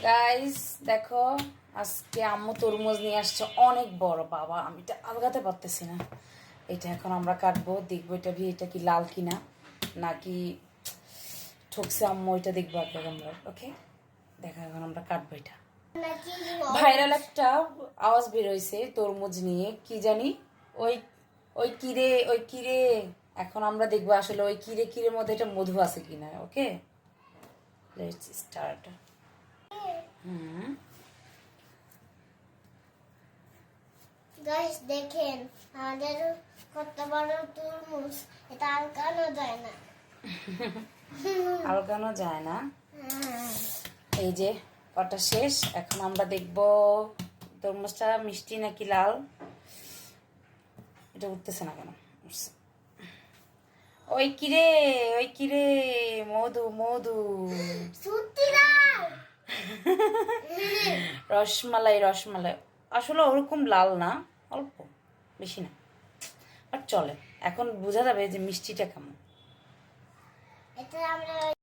Guys দেখো, আজকে আম্মু তরমুজ নিয়ে আসছে অনেক বড়। বাবা আমি এটা আলগাতে পারতেছি না। এটা এখন আমরা কাটবো, দেখবো এটা কি লাল কিনা নাকি ঠকছে আম্মু, এটা দেখবো আগে আমরা। ওকে দেখো এখন আমরা কাটবো। এটা ভাইরাল একটা আওয়াজ বের হয়েছে তরমুজ নিয়ে, কি জানি ওই ওই কিরে। এখন আমরা দেখবো আসলে ওই কিরের মধ্যে এটা মধু আছে কিনা। Okay let's start. গাইস দেখেন আমাদের কত বড় তরমুজ, এটা আলকানো যায় না। আলগানো যায় না। এই যে কটা শেষ, এখন আমরা দেখব তরমুজটা মিষ্টি নাকি লাল। এটা উঠতেছে না কেন? ওই কিরে মধু মধু সত্যি লাল। রসমালাই আসলে ওরকম লাল না, অল্প, বেশি না, বাট চলে। এখন বোঝা যাবে যে মিষ্টিটা কেমন। এটা আমরা